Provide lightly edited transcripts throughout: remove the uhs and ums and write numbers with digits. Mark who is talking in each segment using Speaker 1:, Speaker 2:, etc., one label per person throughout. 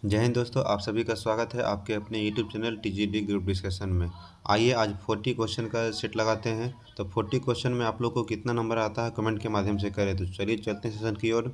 Speaker 1: जय हिंद दोस्तों, आप सभी का स्वागत है आपके अपने YouTube channel TGD group discussion में। आइए आज 40 क्वेश्चन का सेट लगाते हैं। तो 40 क्वेश्चन में आप लोग को कितना नंबर आता है कमेंट के माध्यम से करें। तो चलिए चलते हैं सेशन की ओर।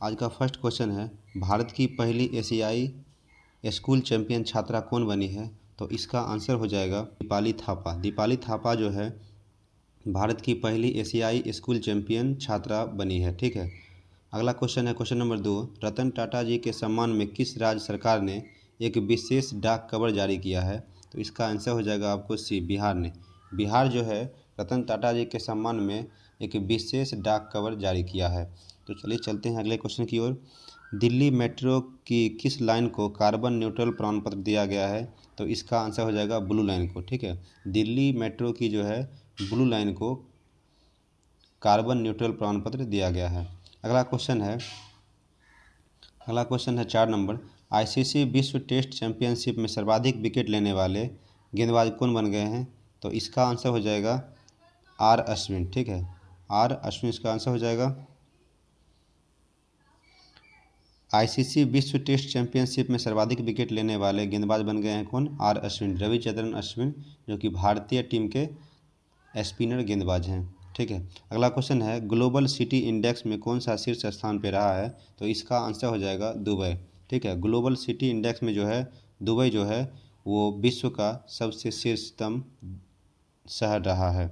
Speaker 1: आज का फर्स्ट क्वेश्चन है, भारत की पहली एशियाई स्कूल चैंपियन छात्रा कौन बनी है? तो इसका आंसर हो जाएगा दीपाली थापा। दीपाली थापा जो है भारत की पहली एशियाई स्कूल चैंपियन छात्रा बनी है। ठीक है। अगला क्वेश्चन है क्वेश्चन नंबर 2। रतन टाटा जी के सम्मान में किस राज्य सरकार ने एक विशेष डाक कवर जारी किया है? तो इसका आंसर हो जाएगा आपको सी, बिहार ने। बिहार जो है रतन टाटा जी के सम्मान में एक विशेष डाक कवर जारी किया है। तो चलिए चलते हैं अगले क्वेश्चन की ओर। दिल्ली मेट्रो की किस लाइन को कार्बन न्यूट्रल प्रमाण पत्र दिया गया है? तो इसका आंसर हो जाएगा ब्लू लाइन को। ठीक है, दिल्ली मेट्रो की जो है ब्लू लाइन को कार्बन न्यूट्रल प्रमाण पत्र दिया गया है। अगला क्वेश्चन है 4 नंबर। आईसीसी विश्व टेस्ट चैंपियनशिप में सर्वाधिक विकेट लेने वाले गेंदबाज कौन बन गए हैं? तो इसका आंसर हो जाएगा आर अश्विन। ठीक है, आर अश्विन इसका आंसर हो जाएगा। आईसीसी विश्व टेस्ट चैंपियनशिप में सर्वाधिक विकेट लेने वाले गेंदबाज बन गए हैं कौन? आर अश्विन, रविचंद्रन अश्विन, जो कि भारतीय टीम के स्पिनर गेंदबाज हैं। ठीक है। अगला क्वेश्चन है, ग्लोबल सिटी इंडेक्स में कौन सा शीर्ष स्थान पे रहा है? तो इसका आंसर हो जाएगा दुबई। ठीक है, ग्लोबल सिटी इंडेक्स में जो है दुबई जो है वो विश्व का सबसे शीर्षतम शहर रहा है।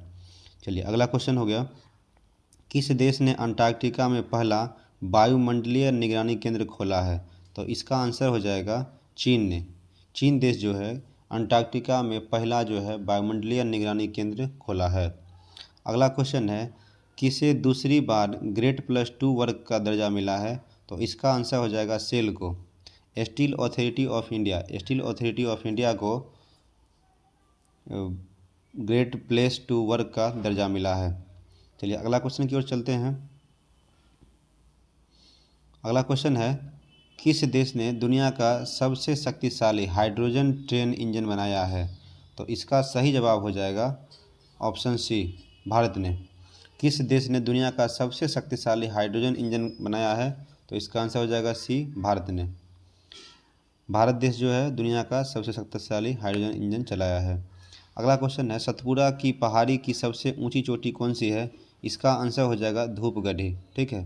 Speaker 1: चलिए अगला क्वेश्चन हो गया, किस देश ने अंटार्कटिका में पहला वायुमंडलीय निगरानी केंद्र खोला है? तो इसका आंसर हो जाएगा चीन ने। चीन देश जो है अंटार्कटिका में पहला जो है वायुमंडलीय निगरानी केंद्र खोला है। अगला क्वेश्चन है, किसे दूसरी बार ग्रेड+2 वर्ग का दर्जा मिला है? तो इसका आंसर हो जाएगा सेल को। Steel authority of India, steel authority of India को ग्रेड+2 वर्ग का दर्जा मिला है। चलिए अगला क्वेश्चन की ओर चलते हैं। अगला क्वेश्चन है, किस देश ने दुनिया का सबसे शक्तिशाली हाइड्रोजन ट्रेन इंजन बनाया है? तो इसका सही जवाब हो जाएगा ऑप्शन सी, भारत ने। किस देश ने दुनिया का सबसे शक्तिशाली हाइड्रोजन इंजन बनाया है? तो इसका आंसर हो जाएगा सी, भारत ने। भारत देश जो है दुनिया का सबसे शक्तिशाली हाइड्रोजन इंजन चलाया है। अगला क्वेश्चन है, सतपुड़ा की पहाड़ी की सबसे ऊंची चोटी कौन सी है? इसका आंसर हो जाएगा धूपगढ़ी। ठीक है।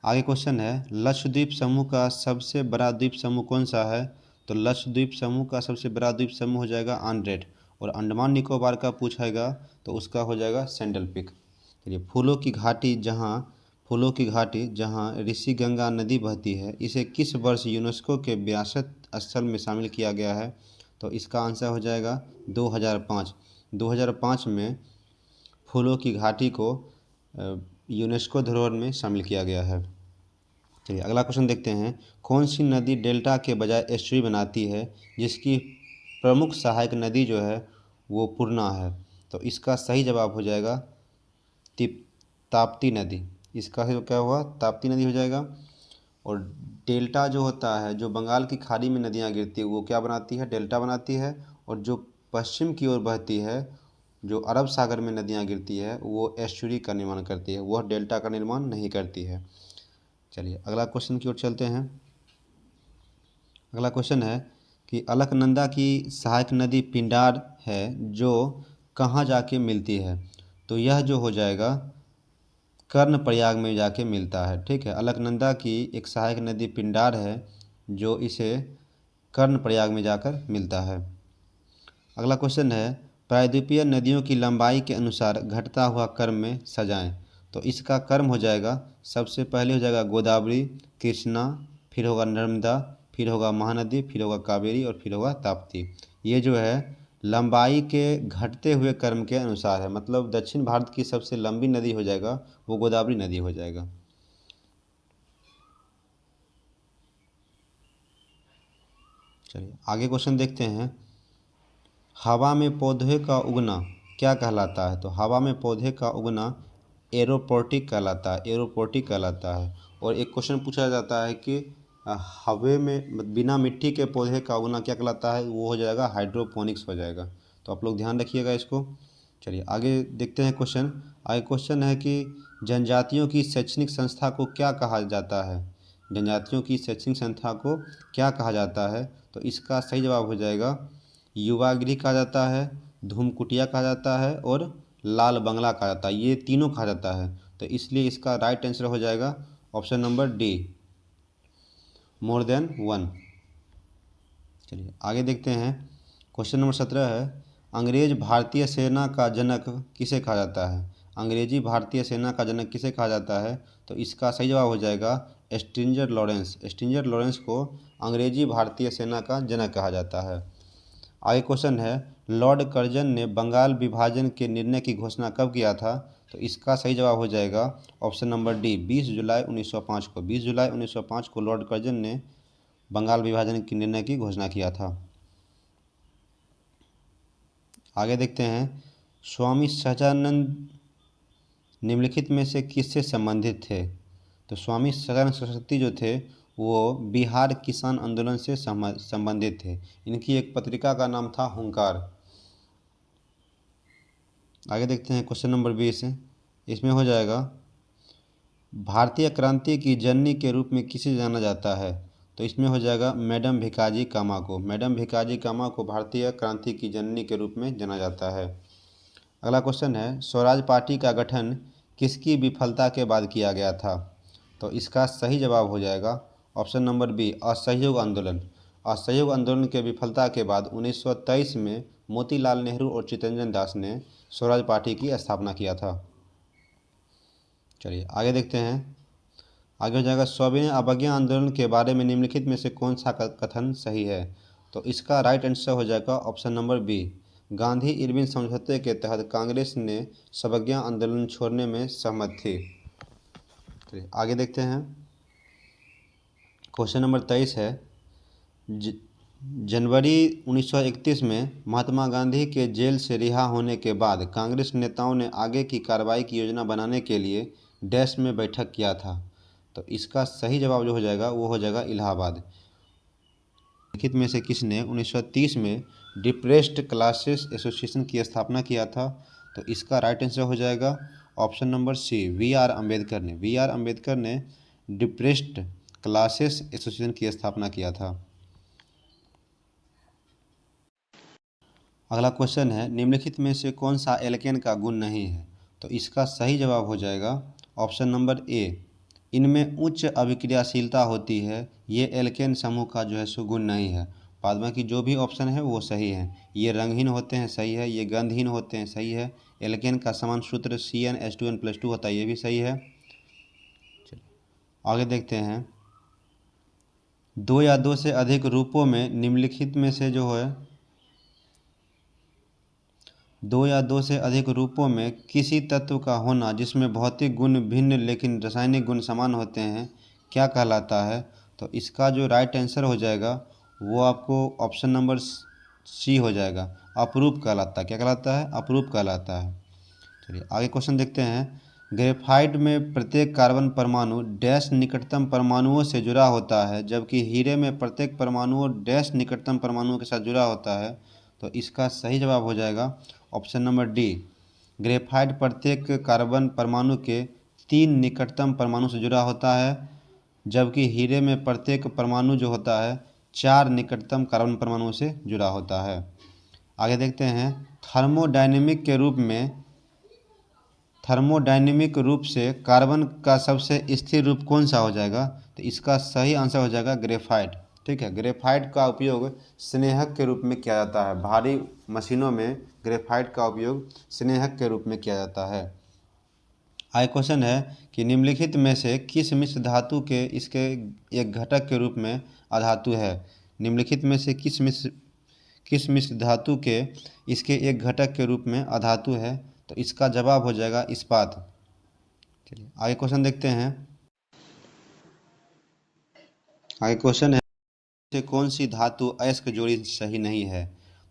Speaker 1: आगे क्वेश्चन है, लक्षद्वीप समूह का सबसे बड़ा द्वीप समूह कौन सा है? तो लक्षद्वीप समूह का सबसे बड़ा द्वीप समूह हो जाएगा आंड्रेट। और अंडमान निकोबार का पूछेगा तो उसका हो जाएगा सैंडल पिक। चलिए, फूलों की घाटी जहाँ ऋषि गंगा नदी बहती है, इसे किस वर्ष यूनेस्को के विरासत स्थल में शामिल किया गया है? तो इसका आंसर हो जाएगा 2005। 2005 में फूलों की घाटी को यूनेस्को धरोहर में शामिल किया गया है। चलिए अगला क्वेश्चन देखते हैं, कौन सी नदी डेल्टा के बजाय एस्ट्री बनाती है, जिसकी प्रमुख सहायक नदी जो है वो पूर्णा है? तो इसका सही जवाब हो जाएगा ताप्ती नदी। इसका क्या हुआ, ताप्ती नदी हो जाएगा। और डेल्टा जो होता है, जो बंगाल की खाड़ी में नदियाँ गिरती है वो क्या बनाती है, डेल्टा बनाती है। और जो पश्चिम की ओर बहती है, जो अरब सागर में नदियाँ गिरती है, वो एस्चुरी का निर्माण करती है, वह डेल्टा का निर्माण नहीं करती है। चलिए अगला क्वेश्चन की ओर चलते हैं। अगला क्वेश्चन है कि अलकनंदा की सहायक नदी पिंडार है जो कहाँ जाके मिलती है? तो यह जो हो जाएगा कर्णप्रयाग में जाके मिलता है। ठीक है, अलकनंदा की एक सहायक नदी पिंडार है जो इसे कर्णप्रयाग में जाकर मिलता है। अगला क्वेश्चन है, प्रायद्वीपीय नदियों की लंबाई के अनुसार घटता हुआ क्रम में सजाएं। तो इसका क्रम हो जाएगा, सबसे पहले हो जाएगा गोदावरी, कृष्णा, फिर होगा नर्मदा, फिर होगा महानदी, फिर होगा कावेरी और फिर होगा ताप्ती। ये जो है लंबाई के घटते हुए क्रम के अनुसार है, मतलब दक्षिण भारत की सबसे लंबी नदी हो जाएगा वो गोदावरी नदी हो जाएगा। चलिए आगे क्वेश्चन देखते हैं, हवा में पौधे का उगना क्या कहलाता है? तो हवा में पौधे का उगना एरोपोर्टिक कहलाता है, एरोपोर्टिक कहलाता है। और एक क्वेश्चन पूछा जाता है कि हवा में बिना मिट्टी के पौधे का उगना क्या कहलाता है? वो हो जाएगा हाइड्रोपोनिक्स हो जाएगा। तो आप लोग ध्यान रखिएगा इसको। चलिए आगे देखते हैं क्वेश्चन। आगे क्वेश्चन है कि जनजातियों की शैक्षणिक संस्था को क्या कहा जाता है? जनजातियों की शैक्षणिक संस्था को क्या कहा जाता है? तो इसका सही जवाब हो जाएगा युवा गृह कहा जाता है, धूम कुटिया कहा जाता है और लाल बंगला कहा जाता है। ये तीनों कहा जाता है, तो इसलिए इसका राइट आंसर हो जाएगा option number D, more than one. चलिए आगे देखते हैं। क्वेश्चन नंबर 17 है, अंग्रेज भारतीय सेना का जनक किसे कहा जाता है? अंग्रेजी भारतीय सेना का जनक किसे कहा जाता है? तो इसका सही जवाब हो जाएगा स्ट्रिंजर लॉरेंस। स्ट्रिंजर लॉरेंस को अंग्रेजी भारतीय सेना का जनक कहा जाता है। आगे क्वेश्चन है, लॉर्ड कर्जन ने बंगाल विभाजन के निर्णय की घोषणा कब किया था? तो इसका सही जवाब हो जाएगा ऑप्शन नंबर डी, 20 जुलाई 1905 को। 20 जुलाई 1905 को लॉर्ड कर्जन ने बंगाल विभाजन के निर्णय की घोषणा किया था। आगे देखते हैं, स्वामी सहजानंद निम्नलिखित में से किससे संबंधित थे? तो स्वामी सहजानंद सरस्वती जो थे वो बिहार किसान आंदोलन से संबंधित थे। इनकी एक पत्रिका का नाम था हुंकार। आगे देखते हैं क्वेश्चन नंबर 20, इसमें हो जाएगा भारतीय क्रांति की जननी के रूप में किसे जाना जाता है? तो इसमें हो जाएगा मैडम भिकाजी कामा को। मैडम भिकाजी कामा को भारतीय क्रांति की जननी के रूप में जाना जाता है। अगला क्वेश्चन है, स्वराज पार्टी का गठन किसकी विफलता के बाद किया गया था? तो इसका सही जवाब हो जाएगा ऑप्शन नंबर बी, असहयोग आंदोलन। असहयोग आंदोलन के विफलता के बाद 1923 में मोतीलाल नेहरू और चित्तरंजन दास ने स्वराज पार्टी की स्थापना किया था। चलिए आगे देखते हैं। आगे हो जाएगा, सविनय अवज्ञा आंदोलन के बारे में निम्नलिखित में से कौन सा कथन सही है? तो इसका राइट आंसर हो जाएगा option number B, Gandhi Irwin समझौते के तहत कांग्रेस ने सवज्ञा आंदोलन छोड़ने में सहमत थी। चलिए आगे देखते हैं। क्वेश्चन नंबर 23 है, जनवरी 1931 में महात्मा गांधी के जेल से रिहा होने के बाद कांग्रेस नेताओं ने आगे की कार्रवाई की योजना बनाने के लिए डैश में बैठक किया था। तो इसका सही जवाब जो हो जाएगा वो हो जाएगा इलाहाबाद। लिखित में से किसने 1930 में डिप्रेस्ड क्लासेस एसोसिएशन की स्थापना किया था? तो इसका राइट आंसर हो जाएगा option number C, V R Ambedkar ने। वी आर अम्बेडकर ने डिप्रेस्ड क्लासेस एसोसिएशन की स्थापना किया था। अगला क्वेश्चन है, निम्नलिखित में से कौन सा एल्केन का गुण नहीं है? तो इसका सही जवाब हो जाएगा ऑप्शन नंबर ए, इनमें उच्च अभिक्रियाशीलता होती है। ये एल्केन समूह का जो है सो गुण नहीं है। बाद बाकी जो भी ऑप्शन है वो सही है। ये रंगहीन होते हैं, सही है। ये गंधहीन होते हैं, सही है। एल्केन का समान सूत्र CnH2n+2 होता है, ये भी सही है। चलिए आगे देखते हैं। दो या दो से अधिक रूपों में निम्नलिखित में से जो है, दो या दो से अधिक रूपों में किसी तत्व का होना जिसमें भौतिक गुण भिन्न लेकिन रासायनिक गुण समान होते हैं क्या कहलाता है? तो इसका जो राइट आंसर हो जाएगा वो आपको ऑप्शन नंबर सी हो जाएगा, अपरूप कहलाता है। क्या कहलाता है? अपरूप कहलाता है। चलिए आगे क्वेश्चन देखते हैं। ग्रेफाइट में प्रत्येक कार्बन परमाणु डैश निकटतम परमाणुओं से जुड़ा होता है, जबकि हीरे में प्रत्येक परमाणु डैश निकटतम परमाणुओं के साथ जुड़ा होता है। तो इसका सही जवाब हो जाएगा ऑप्शन नंबर डी, ग्रेफाइट प्रत्येक कार्बन परमाणु के 3 निकटतम परमाणु से जुड़ा होता है, जबकि हीरे में प्रत्येक परमाणु जो होता है 4 निकटतम कार्बन परमाणुओं से जुड़ा होता है। आगे देखते हैं। थर्मोडायनेमिक रूप से कार्बन का सबसे स्थिर रूप कौन सा हो जाएगा? तो इसका सही आंसर हो जाएगा ग्रेफाइट। ठीक है, ग्रेफाइट का उपयोग स्नेहक के रूप में किया जाता है। भारी मशीनों में ग्रेफाइट का उपयोग स्नेहक के रूप में किया जाता है। आगे क्वेश्चन है कि निम्नलिखित में से किस मिश्र धातु के इसके एक घटक के रूप में अधातु है? निम्नलिखित में से किस मिश्र धातु के इसके एक घटक के रूप में अधातु है? तो इसका जवाब हो जाएगा इस्पात। चलिए आगे क्वेश्चन देखते हैं। आगे क्वेश्चन है, से कौन सी धातु अयस्क जोड़ी सही नहीं है?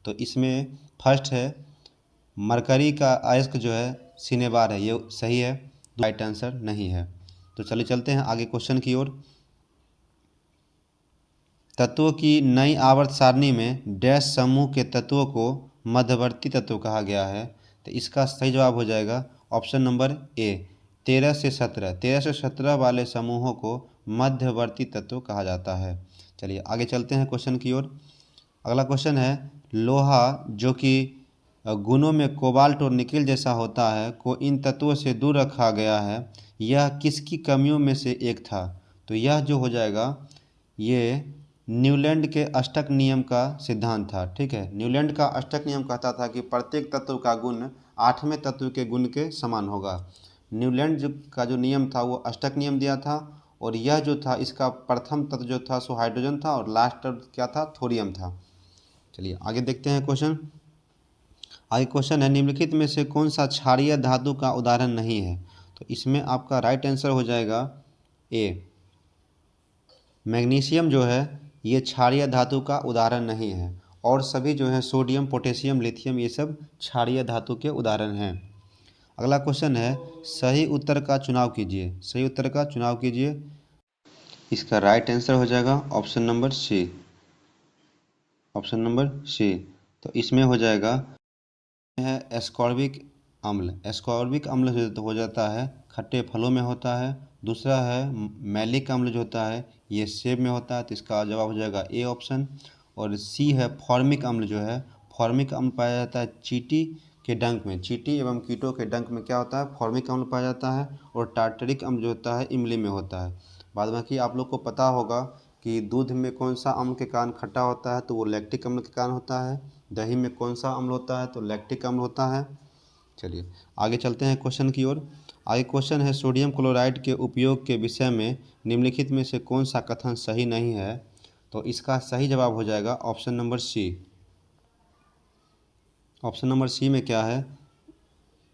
Speaker 1: तो इसमें फर्स्ट है मरकरी का अयस्क जो है सिनेबार है, ये सही है। राइट आंसर नहीं है। तो चलिए चलते हैं आगे क्वेश्चन की ओर। तत्वों की नई आवर्त सारणी में डैश समूह के तत्वों को मध्यवर्ती तत्व कहा गया है। तो इसका सही जवाब हो जाएगा ऑप्शन नंबर ए, 13 से 17। 13 से 17 वाले समूहों को मध्यवर्ती तत्व कहा जाता है। चलिए आगे चलते हैं क्वेश्चन की ओर। अगला क्वेश्चन है, लोहा जो कि गुणों में कोबाल्ट और निकेल जैसा होता है को इन तत्वों से दूर रखा गया है, यह किसकी कमियों में से एक था? तो यह जो हो जाएगा ये न्यूलैंड के अष्टक नियम का सिद्धांत था। ठीक है, न्यूलैंड का अष्टक नियम कहता था कि प्रत्येक तत्व का गुण 8वें तत्व के गुण के समान होगा। न्यूलैंड का जो नियम था वो अष्टक नियम दिया था, और यह जो था इसका प्रथम तत्व जो था सो हाइड्रोजन था और लास्ट तत्व क्या था? थोरियम था। चलिए आगे देखते हैं क्वेश्चन। आगे क्वेश्चन है, निम्नलिखित में से कौन सा क्षारीय धातु का उदाहरण नहीं है? तो इसमें आपका राइट आंसर हो जाएगा ए, मैग्नीशियम जो है ये क्षारीय धातु का उदाहरण नहीं है, और सभी जो है सोडियम, पोटेशियम, लिथियम ये सब क्षारीय धातु के उदाहरण हैं। अगला क्वेश्चन है, सही उत्तर का चुनाव कीजिए। सही उत्तर का चुनाव कीजिए। इसका राइट आंसर हो जाएगा option number C. Option number C. तो इसमें हो जाएगा है एस्कॉर्बिक अम्ल। एस्कॉर्बिक अम्ल जो हो जाता है खट्टे फलों में होता है। दूसरा है मैलिक अम्ल जो होता है ये सेब में होता है, तो इसका जवाब हो जाएगा ए ऑप्शन। और सी है फॉर्मिक अम्ल जो है, फॉर्मिक अम्ल पाया जाता है चींटी के डंक में। चींटी एवं कीटों के डंक में क्या होता है? फॉर्मिक अम्ल पाया जाता है। और टार्टरिक अम्ल जो होता है इमली में होता है। बाद बाकी आप लोग को पता होगा कि दूध में कौन सा अम्ल के कारण खट्टा होता है, तो वो लैक्टिक अम्ल के कारण होता है। दही में कौन सा अम्ल होता है? तो लैक्टिक अम्ल होता है। चलिए आगे चलते हैं क्वेश्चन की ओर। आगे क्वेश्चन है, सोडियम क्लोराइड के उपयोग के विषय में निम्नलिखित में से कौन सा कथन सही नहीं है? तो इसका सही जवाब हो जाएगा option number C. Option number C में क्या है?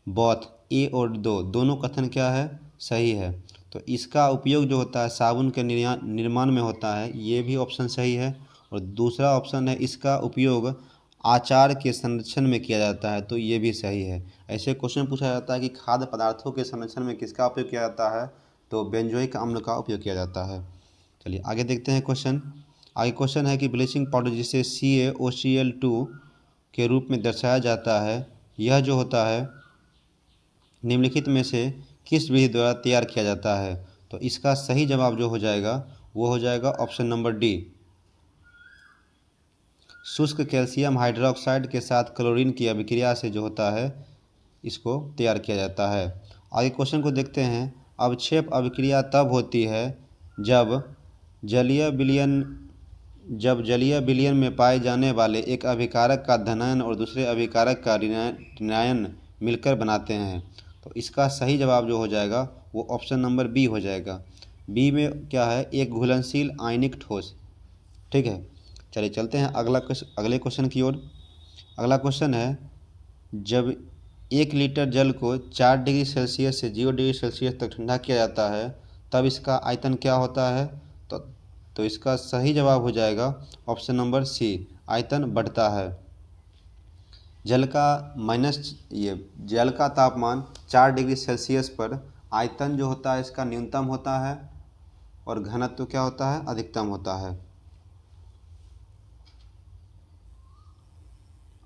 Speaker 1: बोथ, ए और दोनों कथन क्या है? सही है। तो इसका उपयोग जो होता है साबुन के निर्माण में होता है, ये भी ऑप्शन सही है। और दूसरा ऑप्शन है इसका उपयोग आचार के संरक्षण में किया जाता है, तो ये भी सही है। ऐसे क्वेश्चन पूछा जाता है कि खाद्य पदार्थों के संरक्षण में किसका उपयोग किया जाता है? तो बेंजोइक अम्ल का उपयोग किया जाता है। चलिए आगे देखते हैं क्वेश्चन। आगे क्वेश्चन है कि ब्लीचिंग पाउडर जिसे CaOCl2 के रूप में दर्शाया जाता है, यह जो होता है निम्नलिखित में से किस विधि द्वारा तैयार किया जाता है? तो इसका सही जवाब जो हो जाएगा वो हो जाएगा ऑप्शन नंबर डी। शुष्क कैल्शियम हाइड्रोक्साइड के साथ क्लोरीन की अभिक्रिया से जो होता है इसको तैयार किया जाता है। आगे क्वेश्चन को देखते हैं। अवक्षेप अभिक्रिया तब होती है जब जलीय विलयन में पाए जाने वाले एक अभिकारक का धनायन और दूसरे अभिकारक का ऋणायन मिलकर बनाते हैं। तो इसका सही जवाब जो हो जाएगा वो ऑप्शन नंबर बी हो जाएगा। बी में क्या है? एक घुलनशील आयनिक ठोस। ठीक है, चलिए चलते हैं अगले क्वेश्चन की ओर। अगला क्वेश्चन है, जब 1 लीटर जल को 4 डिग्री सेल्सियस से 0 डिग्री सेल्सियस तक ठंडा किया जाता है तब इसका आयतन क्या होता है? तो इसका सही जवाब हो जाएगा ऑप्शन नंबर सी, आयतन बढ़ता है। जल का तापमान 4 डिग्री सेल्सियस पर आयतन जो होता है इसका न्यूनतम होता है, और घनत्व क्या होता है? अधिकतम होता है।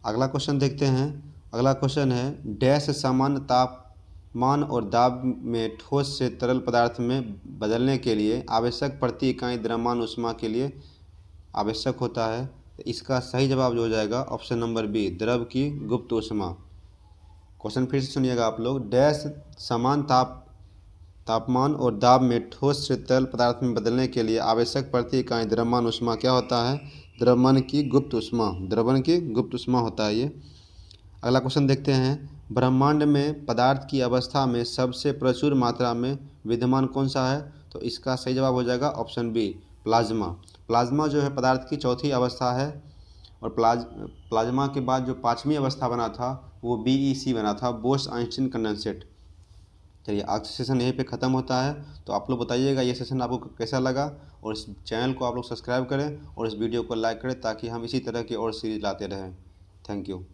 Speaker 1: अगला क्वेश्चन देखते हैं। अगला क्वेश्चन है, डैश सामान्य तापमान और दाब में ठोस से तरल पदार्थ में बदलने के लिए आवश्यक प्रति इकाई द्रव्यमान ऊष्मा के लिए आवश्यक होता है। तो इसका सही जवाब जो हो जाएगा ऑप्शन नंबर बी, द्रव की गुप्त ऊष्मा। क्वेश्चन फिर से सुनिएगा आप लोग। डैश समान तापमान और दाब में ठोस से तरल पदार्थ में बदलने के लिए आवश्यक प्रति इकाई द्रव्यमान ऊष्मा क्या होता है? द्रव्यमान की गुप्त ऊष्मा। द्रव्यमान की गुप्त ऊष्मा होता है ये। अगला क्वेश्चन देखते हैं। ब्रह्मांड में पदार्थ की अवस्था में सबसे प्रचुर मात्रा में विद्यमान कौन सा है? तो इसका सही जवाब हो जाएगा ऑप्शन बी, प्लाज्मा। प्लाज्मा जो है पदार्थ की चौथी अवस्था है, और प्लाज्मा के बाद जो 5वीं अवस्था बना था वो BeC बना था, बोस आइंस्टीन कंडेंसेट। चलिए आज सेशन यहीं पे ख़त्म होता है। तो आप लोग बताइएगा ये सेशन आपको कैसा लगा, और इस चैनल को आप लोग सब्सक्राइब करें और इस वीडियो को लाइक करें ताकि हम इसी तरह की और सीरीज लाते रहें। Thank you.